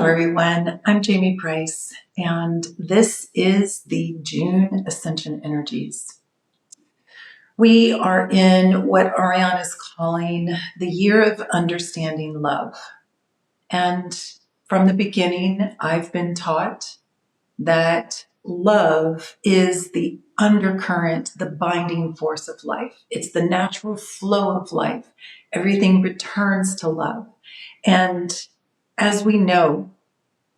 Hello, everyone. I'm Jamie Price, and this is the June Ascension Energies. We are in what Ariane is calling the year of understanding love. And from the beginning, I've been taught that love is the undercurrent, the binding force of life. It's the natural flow of life. Everything returns to love. And as we know,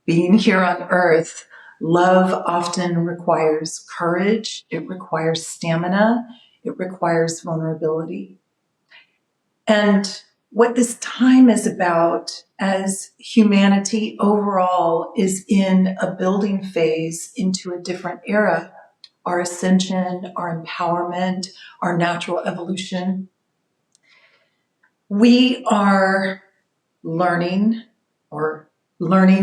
being here on earth, love often requires courage, it requires stamina, it requires vulnerability. And what this time is about as humanity overall is in a building phase into a different era. Our ascension, our empowerment, our natural evolution. We are learning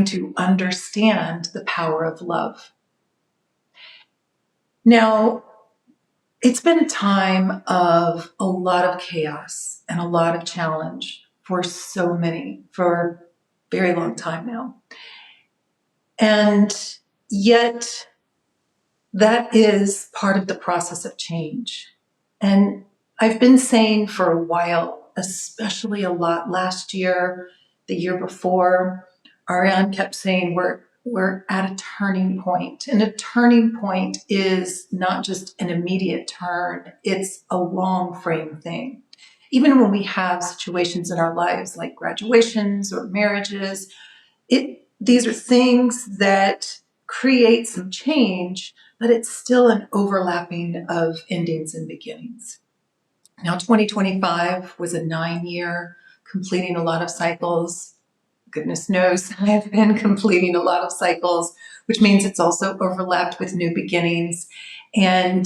to understand the power of love. Now, it's been a time of a lot of chaos and a lot of challenge for so many, for a very long time now. And yet, that is part of the process of change. And I've been saying for a while, especially a lot last year, the year before, Ariane kept saying we're at a turning point. And a turning point is not just an immediate turn, it's a long frame thing. Even when we have situations in our lives like graduations or marriages, these are things that create some change, but it's still an overlapping of endings and beginnings. Now, 2025 was a 9-year, completing a lot of cycles. Goodness knows I've been completing a lot of cycles, which means it's also overlapped with new beginnings. And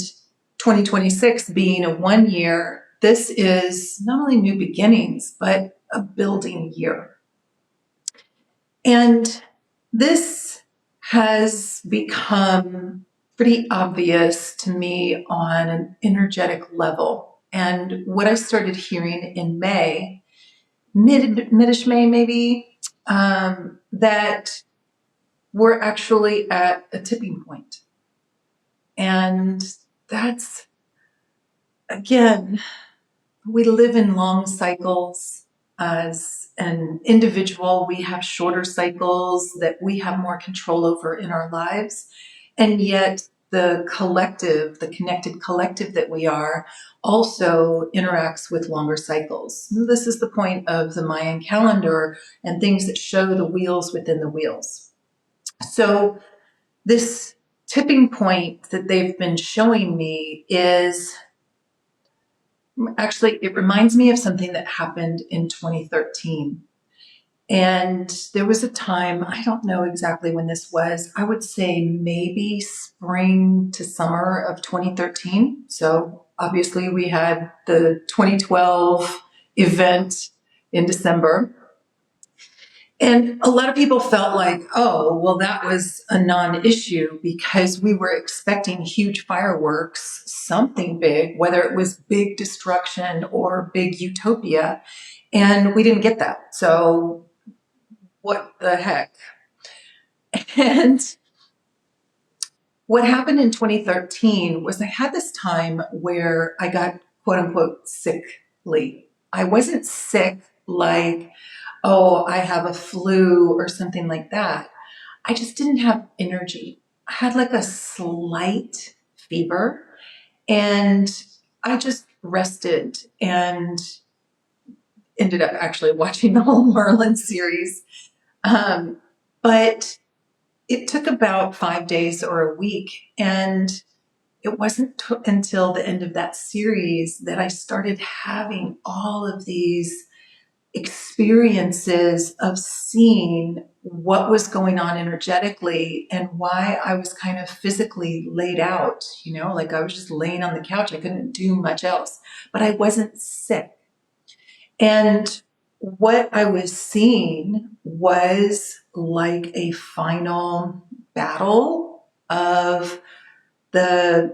2026 being a 1 year, this is not only new beginnings, but a building year. And this has become pretty obvious to me on an energetic level. And what I started hearing in May, midish May maybe, that we're actually at a tipping point. And that's, again, we live in long cycles. As an individual, we have shorter cycles that we have more control over in our lives. And yet the collective, the connected collective that we are, also interacts with longer cycles. This is the point of the Mayan calendar and things that show the wheels within the wheels. So this tipping point that they've been showing me is actually, it reminds me of something that happened in 2013. And there was a time, I don't know exactly when this was, I would say maybe spring to summer of 2013. So obviously we had the 2012 event in December. And a lot of people felt like, oh, well, that was a non-issue because we were expecting huge fireworks, something big, whether it was big destruction or big utopia, and we didn't get that. So what the heck? And what happened in 2013 was I had this time where I got, quote unquote, sickly. I wasn't sick like, oh, I have a flu or something like that. I just didn't have energy. I had like a slight fever and I just rested and ended up actually watching the whole Merlin series. But it took about 5 days or a week. And it wasn't until the end of that series that I started having all of these experiences of seeing what was going on energetically and why I was kind of physically laid out, like I was just laying on the couch. I couldn't do much else, but I wasn't sick. And what I was seeing was like a final battle of the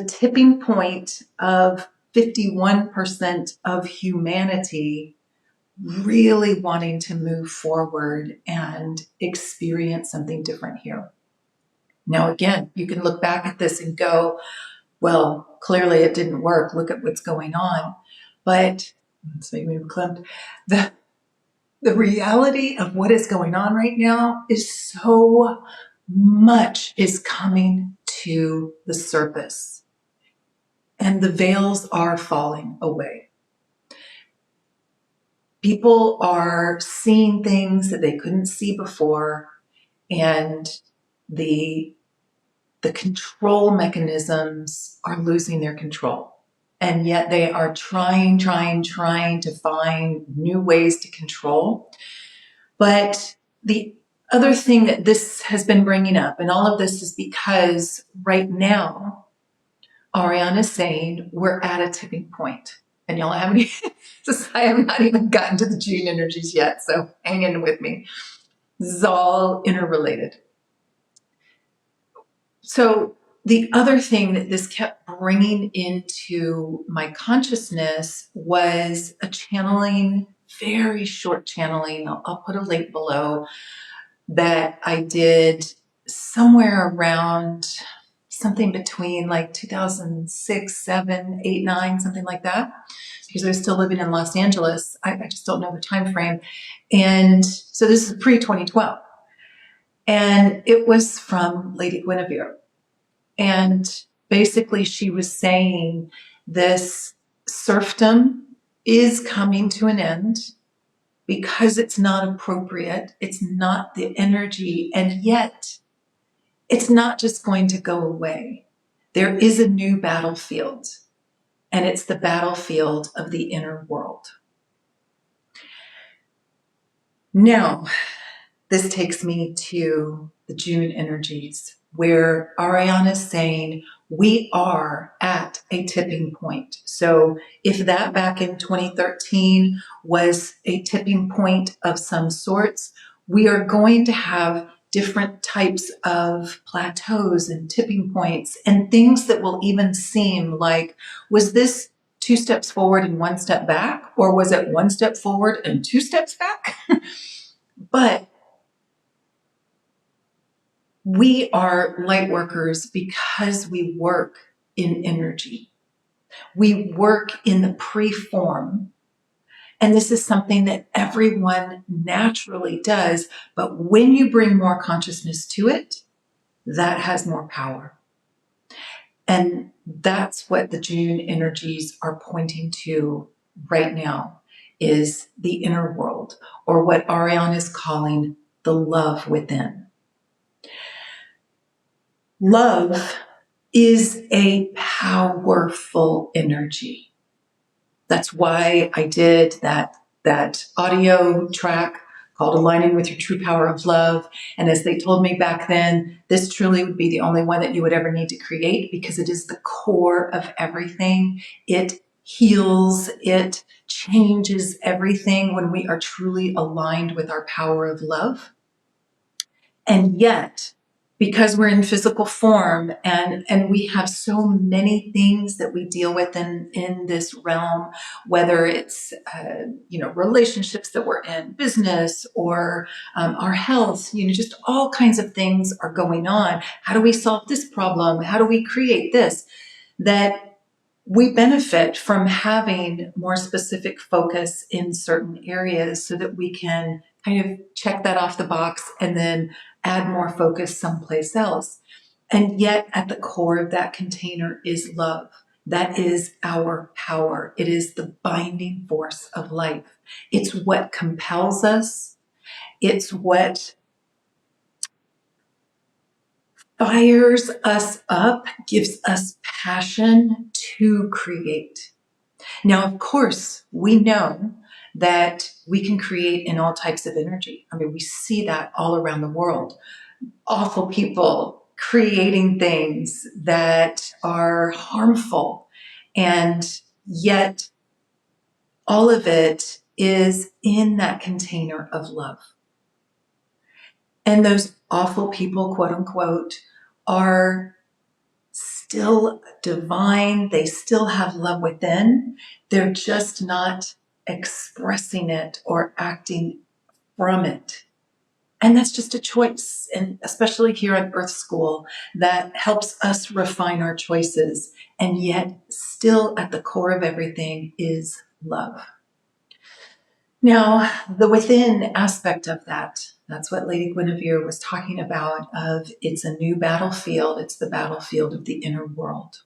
tipping point of 51% of humanity really wanting to move forward and experience something different here. Now, again, you can look back at this and go, well, clearly it didn't work. Look at what's going on. But let's make me clamped. The reality of what is going on right now is so much is coming to the surface, and the veils are falling away. People are seeing things that they couldn't see before, and the control mechanisms are losing their control. And yet they are trying to find new ways to control. But the other thing that this has been bringing up, and all of this is because right now, Ariana is saying we're at a tipping point. And y'all have any, I have not even gotten to the June energies yet, so hang in with me. This is all interrelated. So the other thing that this kept bringing into my consciousness was a channeling, very short channeling. I'll put a link below, that I did somewhere around something between like 2006, 7, 8, 9, something like that, because I was still living in Los Angeles. I just don't know the time frame. And so this is pre-2012. And it was from Lady Guinevere. And basically she was saying this serfdom is coming to an end because it's not appropriate. It's not the energy. And yet it's not just going to go away. There is a new battlefield, and it's the battlefield of the inner world. Now, this takes me to the June energies, where Ariana is saying we are at a tipping point. So if that back in 2013 was a tipping point of some sorts, we are going to have different types of plateaus and tipping points and things that will even seem like, was this 2 steps forward and 1 step back? Or was it 1 step forward and 2 steps back? But we are light workers because we work in energy. We work in the pre-form. And this is something that everyone naturally does. But when you bring more consciousness to it, that has more power. And that's what the June energies are pointing to right now, is the inner world, or what Ariana is calling the love within. Love is a powerful energy. That's why I did that audio track called Aligning with Your True Power of Love. And as they told me back then, this truly would be the only one that you would ever need to create, because it is the core of everything. It heals, it changes everything when we are truly aligned with our power of love. And yet, because we're in physical form and we have so many things that we deal with in this realm, whether it's relationships that we're in, business, or our health, just all kinds of things are going on. How do we solve this problem? How do we create this? That we benefit from having more specific focus in certain areas so that we can kind of check that off the box and then add more focus someplace else. And yet at the core of that container is love. That is our power. It is the binding force of life. It's what compels us. It's what fires us up, gives us passion to create. Now, of course, we know that we can create in all types of energy. I mean, we see that all around the world. Awful people creating things that are harmful, and yet all of it is in that container of love. And those awful people, quote unquote, are still divine. They still have love within. They're just not expressing it or acting from it. And that's just a choice. And especially here at Earth School, that helps us refine our choices. And yet, still at the core of everything is love. Now, the within aspect of that, that's what Lady Guinevere was talking about, of it's a new battlefield. It's the battlefield of the inner world.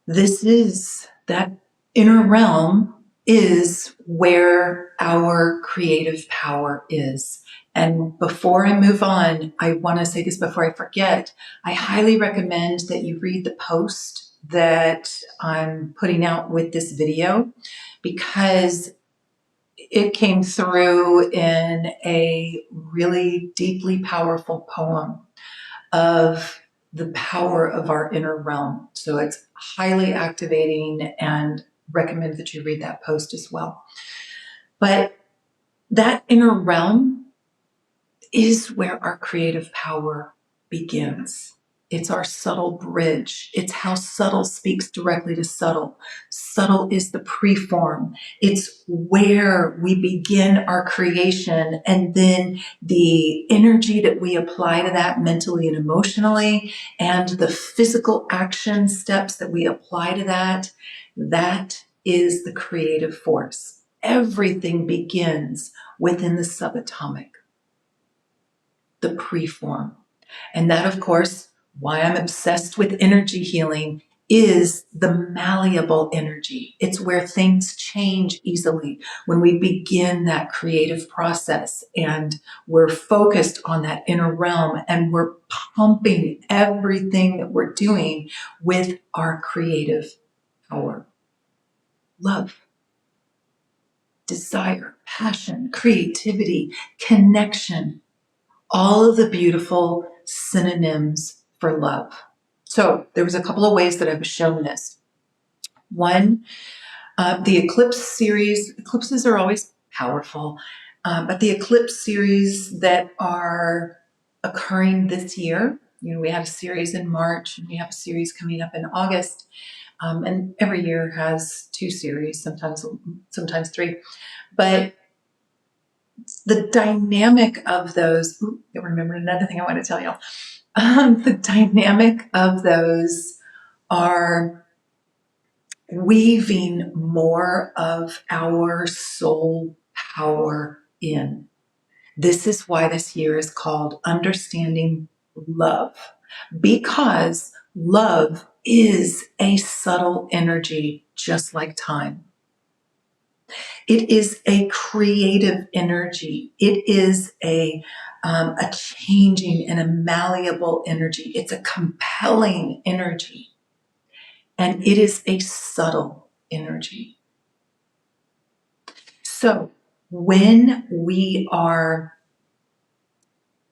This is that inner realm is where our creative power is. And before I move on, I want to say this before I forget. I highly recommend that you read the post that I'm putting out with this video, because it came through in a really deeply powerful poem of the power of our inner realm. So it's highly activating, and recommend that you read that post as well. But that inner realm is where our creative power begins. It's our subtle bridge. It's how subtle speaks directly to subtle. Subtle is the preform. It's where we begin our creation, and then the energy that we apply to that mentally and emotionally, and the physical action steps that we apply to that, that is the creative force. Everything begins within the subatomic, the preform. And that, of course, why I'm obsessed with energy healing, is the malleable energy. It's where things change easily when we begin that creative process, and we're focused on that inner realm, and we're pumping everything that we're doing with our creative power. Love, desire, passion, creativity, connection, all of the beautiful synonyms for love. So there was a couple of ways that I was shown this. One, the eclipse series. Eclipses are always powerful, but the eclipse series that are occurring this year, we had a series in March, and we have a series coming up in August, and every year has 2 series, sometimes 3. But the dynamic of those, I remembered another thing I want to tell y'all. The dynamic of those are weaving more of our soul power in. This is why this year is called Understanding Love, because love is a subtle energy, just like time. It is a creative energy. It is a changing and a malleable energy. It's a compelling energy. And it is a subtle energy. So when we are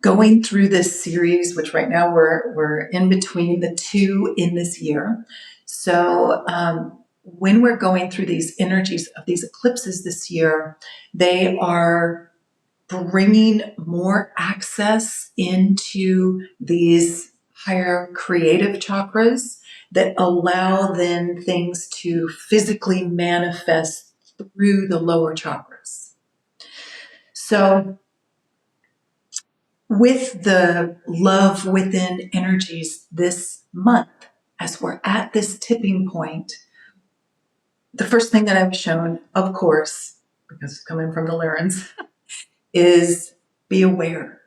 going through this series, which right now we're in between the 2 in this year. So when we're going through these energies of these eclipses this year, they are bringing more access into these higher creative chakras that allow then things to physically manifest through the lower chakras. So with the love within energies this month, as we're at this tipping point, the first thing that I've shown, of course, because it's coming from the Lyrans, is be aware.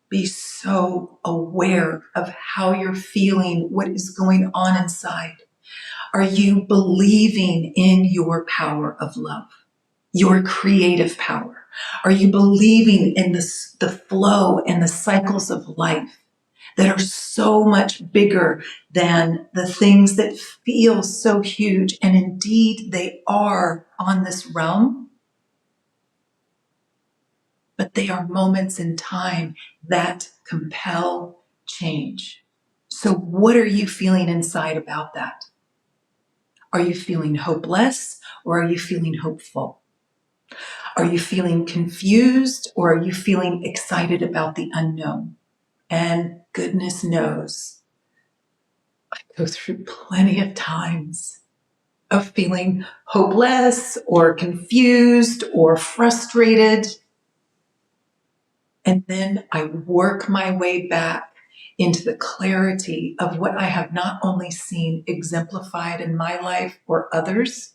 Be so aware of how you're feeling, what is going on inside. Are you believing in your power of love, your creative power? Are you believing in the flow and the cycles of life that are so much bigger than the things that feel so huge? And indeed, they are on this realm, but they are moments in time that compel change. So what are you feeling inside about that? Are you feeling hopeless, or are you feeling hopeful? Are you feeling confused, or are you feeling excited about the unknown? And goodness knows, I go through plenty of times of feeling hopeless or confused or frustrated. And then I work my way back into the clarity of what I have not only seen exemplified in my life or others,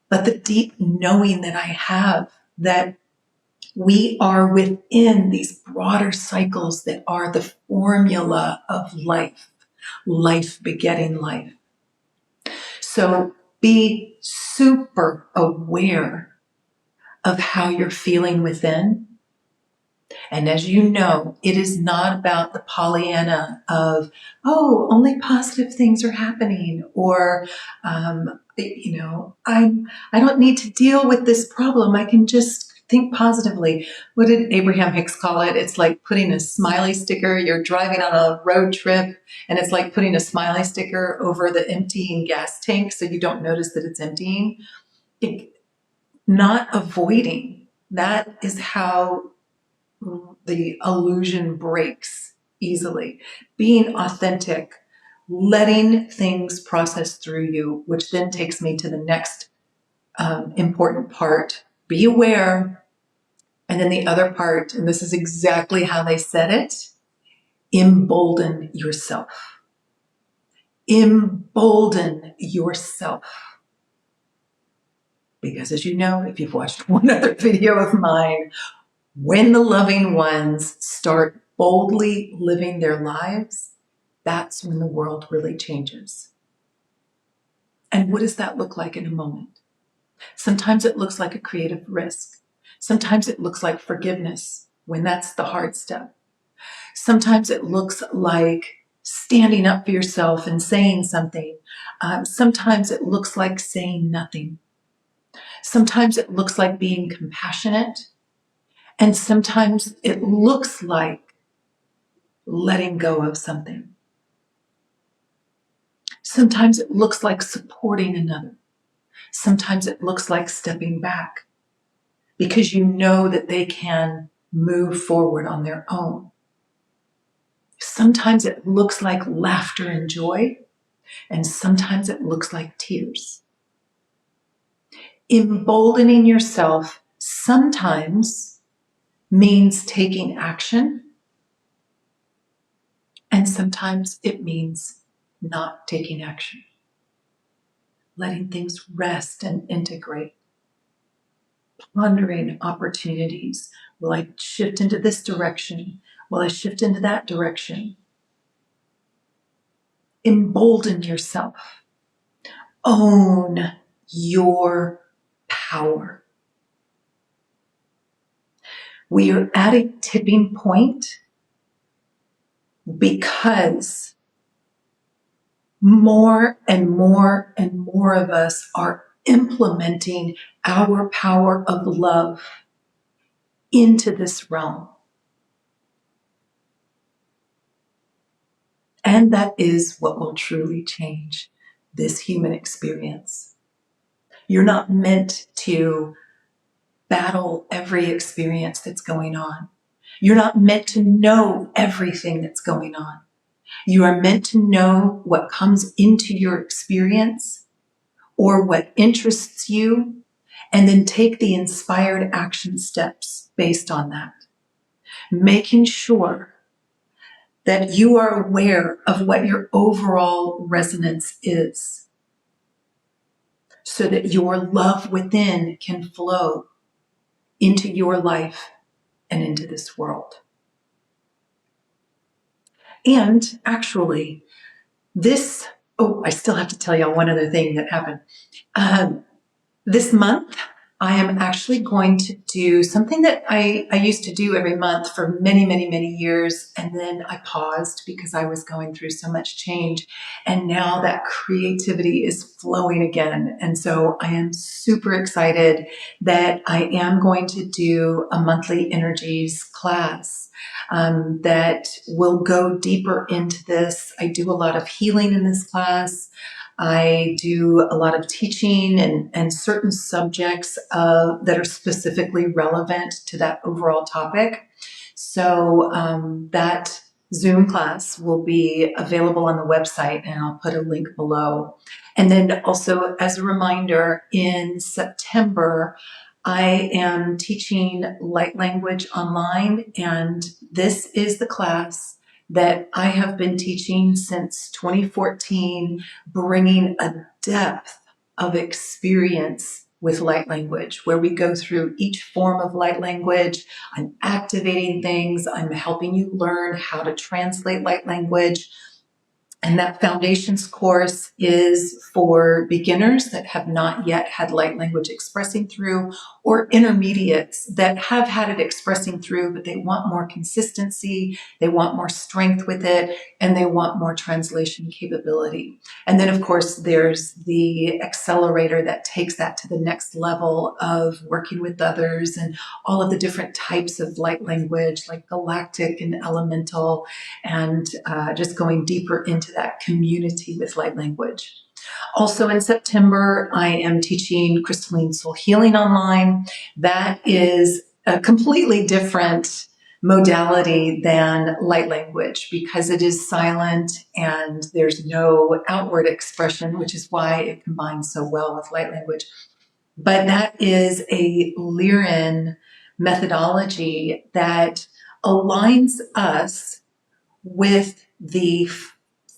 but the deep knowing that I have that we are within these broader cycles that are the formula of life, life begetting life. So be super aware of how you're feeling within. And as you know, it is not about the Pollyanna of, oh, only positive things are happening, or, I don't need to deal with this problem. I can just think positively. What did Abraham Hicks call it? It's like putting a smiley sticker. You're driving on a road trip, and it's like putting a smiley sticker over the emptying gas tank so you don't notice that it's emptying. Not avoiding. That is how the illusion breaks easily. Being authentic, letting things process through you, which then takes me to the next important part. Be aware. And then the other part, and this is exactly how they said it, embolden yourself. Embolden yourself. Because as you know, if you've watched one other video of mine, when the loving ones start boldly living their lives, that's when the world really changes. And what does that look like in a moment? Sometimes it looks like a creative risk. Sometimes it looks like forgiveness when that's the hard step. Sometimes it looks like standing up for yourself and saying something. Sometimes it looks like saying nothing. Sometimes it looks like being compassionate. And sometimes it looks like letting go of something. Sometimes it looks like supporting another. Sometimes it looks like stepping back because you know that they can move forward on their own. Sometimes it looks like laughter and joy, and sometimes it looks like tears. Emboldening yourself sometimes means taking action, and sometimes it means not taking action. Letting things rest and integrate. Pondering opportunities. Will I shift into this direction? Will I shift into that direction? Embolden yourself. Own your power. We are at a tipping point because more and more and more of us are implementing our power of love into this realm. And that is what will truly change this human experience. You're not meant to battle every experience that's going on. You're not meant to know everything that's going on. You are meant to know what comes into your experience or what interests you, and then take the inspired action steps based on that. Making sure that you are aware of what your overall resonance is, so that your love within can flow into your life and into this world. And actually, I still have to tell y'all one other thing that happened. This month, I am actually going to do something that I used to do every month for many, many, many years. And then I paused because I was going through so much change. And now that creativity is flowing again. And so I am super excited that I am going to do a monthly energies class that will go deeper into this. I do a lot of healing in this class. I do a lot of teaching and certain subjects that are specifically relevant to that overall topic. So that Zoom class will be available on the website, and I'll put a link below. And then also, as a reminder, in September, I am teaching light language online, and this is the class that I have been teaching since 2014, bringing a depth of experience with light language, where we go through each form of light language. I'm activating things. I'm helping you learn how to translate light language. And that foundations course is for beginners that have not yet had light language expressing through, or intermediates that have had it expressing through, but they want more consistency, they want more strength with it, and they want more translation capability. And then, of course, there's the accelerator that takes that to the next level of working with others and all of the different types of light language, like galactic and elemental, and just going deeper into that community with light language. Also in September, I am teaching Crystalline Soul Healing online. That is a completely different modality than light language because it is silent and there's no outward expression, which is why it combines so well with light language. But that is a Lyran methodology that aligns us with the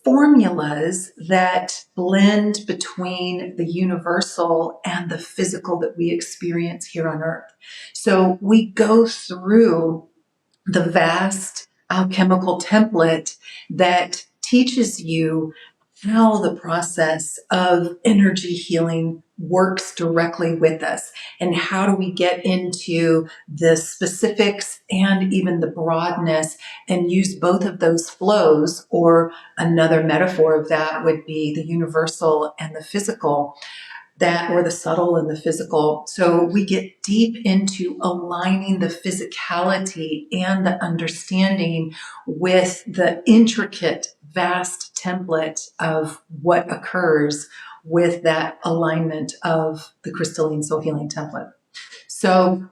formulas that blend between the universal and the physical that we experience here on Earth. So we go through the vast alchemical template that teaches you how the process of energy healing works directly with us, and how do we get into the specifics and even the broadness and use both of those flows, or another metaphor of that would be the universal and the physical, that, or the subtle and the physical. So we get deep into aligning the physicality and the understanding with the intricate, vast template of what occurs with that alignment of the Crystalline Soul Healing template. So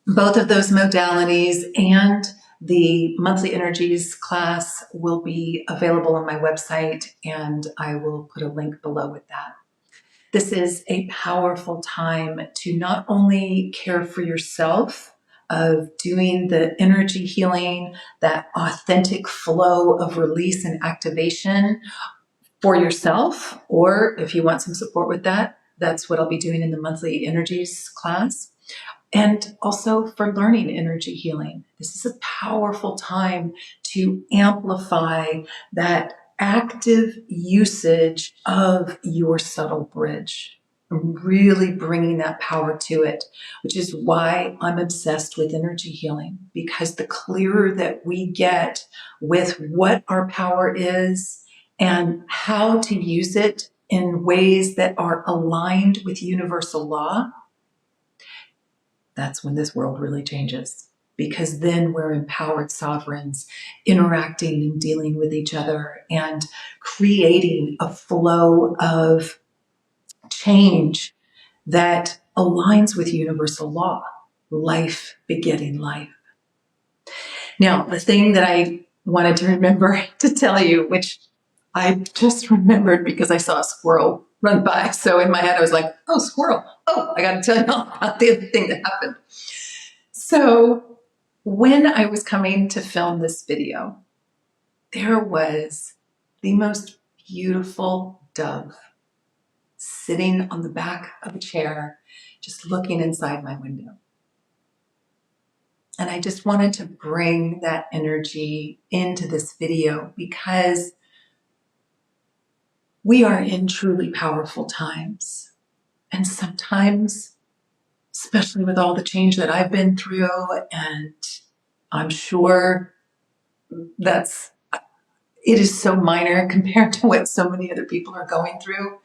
both of those modalities and the monthly energies class will be available on my website, and I will put a link below with that. This is a powerful time to not only care for yourself, of doing the energy healing, that authentic flow of release and activation for yourself, or if you want some support with that, that's what I'll be doing in the monthly energies class. And also for learning energy healing. This is a powerful time to amplify that active usage of your subtle bridge, really bringing that power to it, which is why I'm obsessed with energy healing, because the clearer that we get with what our power is and how to use it in ways that are aligned with universal law, that's when this world really changes, because then we're empowered sovereigns interacting and dealing with each other and creating a flow of change that aligns with universal law, life begetting life. Now, the thing that I wanted to remember to tell you, which I just remembered because I saw a squirrel run by. So in my head, I was like, oh, squirrel. Oh, I got to tell you all about the other thing that happened. So when I was coming to film this video, there was the most beautiful dove sitting on the back of a chair, just looking inside my window. And I just wanted to bring that energy into this video because we are in truly powerful times. And sometimes, especially with all the change that I've been through, and I'm sure it is so minor compared to what so many other people are going through,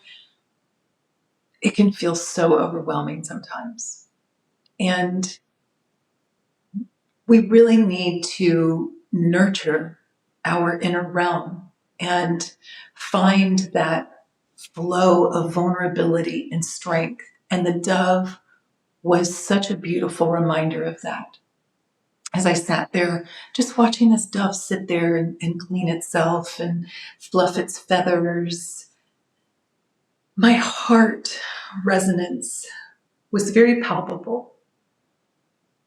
it can feel so overwhelming sometimes. And we really need to nurture our inner realm and find that flow of vulnerability and strength. And the dove was such a beautiful reminder of that. as I sat there just watching this dove sit there and clean itself and fluff its feathers, my heart resonance was very palpable.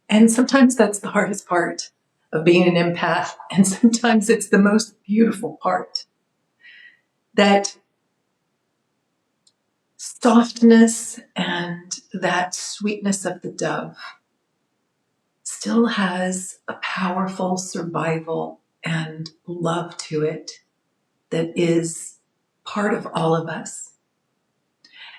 And sometimes that's the hardest part of being an empath, and sometimes it's the most beautiful part. That softness and that sweetness of the dove still has a powerful survival and love to it that is part of all of us.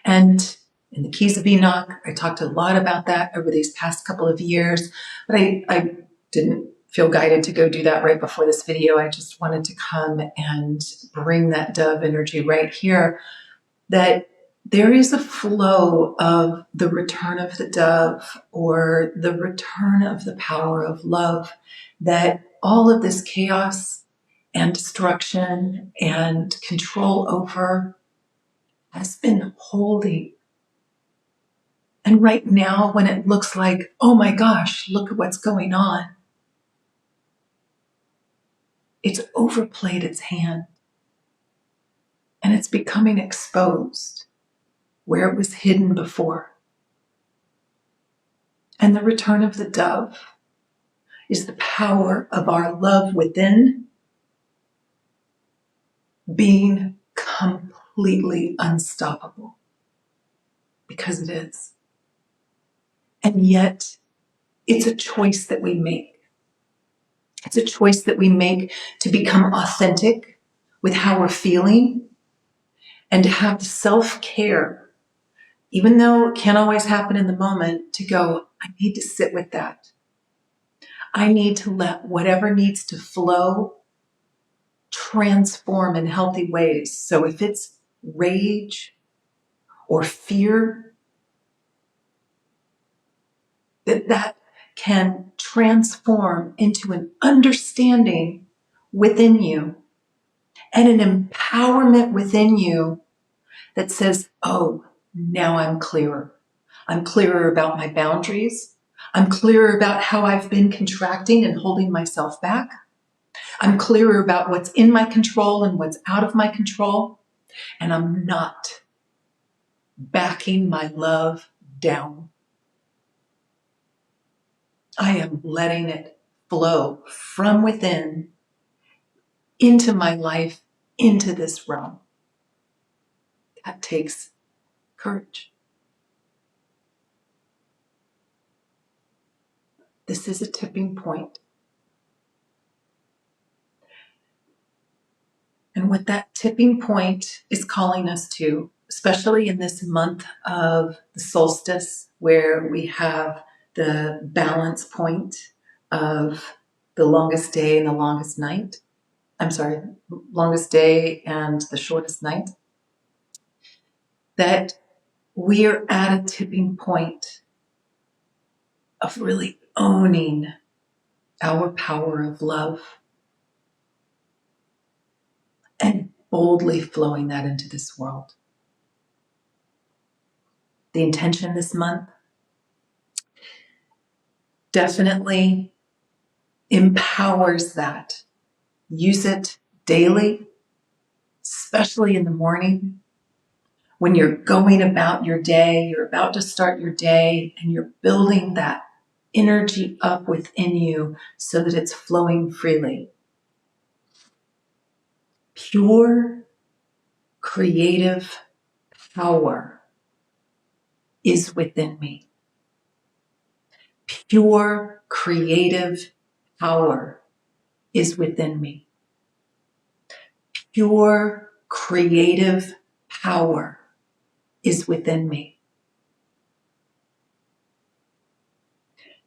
And in the Keys of Enoch, I talked a lot about that over these past couple of years, but I didn't feel guided to go do that right before this video. I just wanted to come and bring that dove energy right here, that there is a flow of the return of the dove or the return of the power of love, that all of this chaos and destruction and control over has been holding. And right now, when it looks like, oh my gosh, look at what's going on, it's overplayed its hand and it's becoming exposed where it was hidden before. And the return of the dove is the power of our love within being completely unstoppable, because it is. And yet, it's a choice that we make. It's a choice that we make to become authentic with how we're feeling and to have the self-care, even though it can't always happen in the moment, to go, I need to sit with that. I need to let whatever needs to flow transform in healthy ways. So if it's rage or fear, that can transform into an understanding within you and an empowerment within you that says, oh, now I'm clearer. I'm clearer about my boundaries. I'm clearer about how I've been contracting and holding myself back. I'm clearer about what's in my control and what's out of my control. And I'm not backing my love down. I am letting it flow from within into my life, into this realm. That takes courage. This is a tipping point. And what that tipping point is calling us to, especially in this month of the solstice, where we have the balance point of the longest day and the longest night. Longest day and the shortest night. That we are at a tipping point of really owning our power of love and boldly flowing that into this world. The intention this month, definitely empowers that. Use it daily, especially in the morning when you're going about your day, you're about to start your day, and you're building that energy up within you so that it's flowing freely. Pure creative power is within me. Pure creative power is within me. Pure creative power is within me.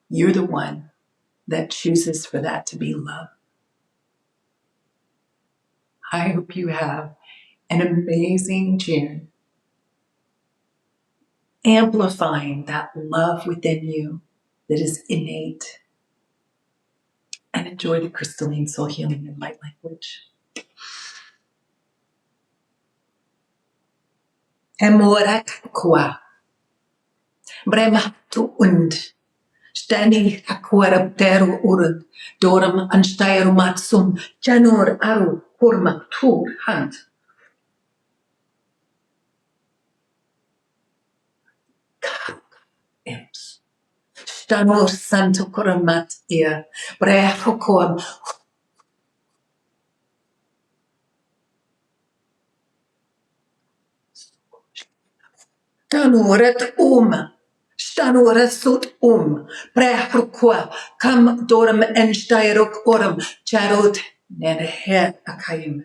You're the one that chooses for that to be love. I hope you have an amazing June, amplifying that love within you that is innate. And enjoy the crystalline soul healing and light language. Emorak kwa. Bremah tuund. Stani aquara teru urut, dorum ansteiru matsum, janur aru kurma tur hand. Imps. Stanur santo kuramat ia, brehokom, stanuret stanuret sut brehokom, kam dorum ensteiruk orum, charut nerhe akaim.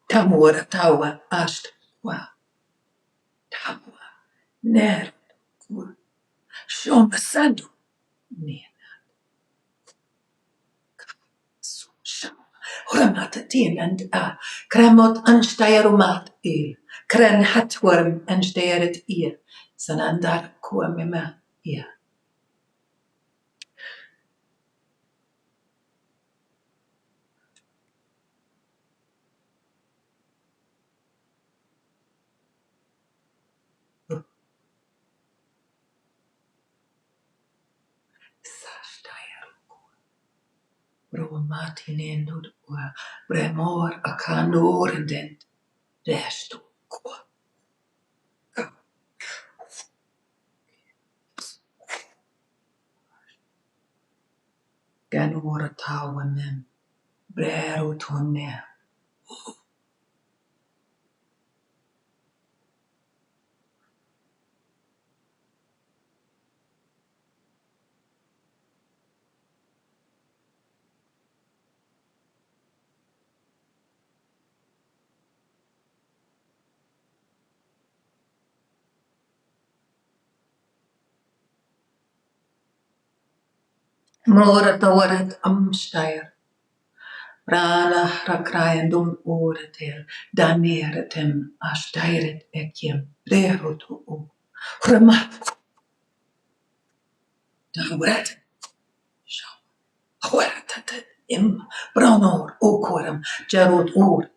Tamur tawa ast wa, tawa ner, shom sandu, ni. Hurmat tin and kremot ansteirumat il. Kren hatworm ansteiret ie. Sanandar kuamema ie. Sasteier. Bromatin endud bremor akanordent. Restu kwa. Ganora tawa mem. Breru tonne. Mora tawaret amsteier. Rana rakrajendum oretel, daneretem asteiret ekiem, brerutu o. Hurma, tawaret, hawaratat im, branor okoram, jarut or,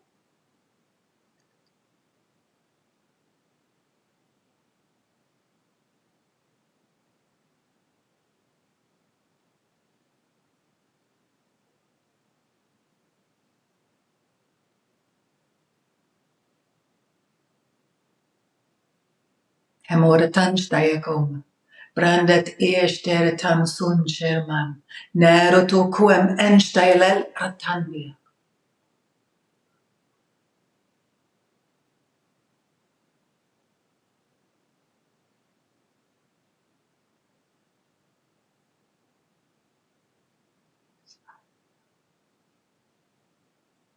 hemoratan steiekom. Brandet eesteretan sun sherman, nerotu quem ensteilel ratandia.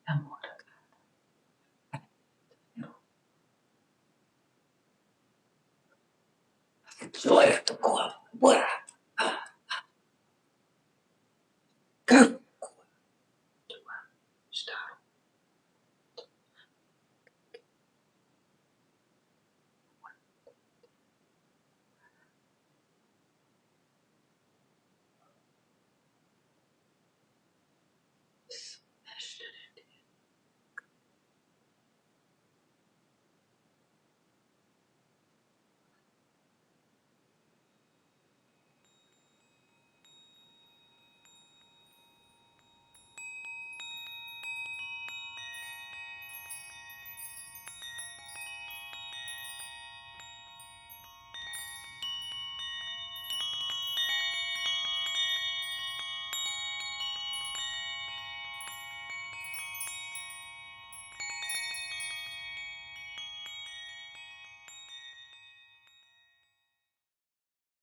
Hemorat. Joy to quam, what? Go.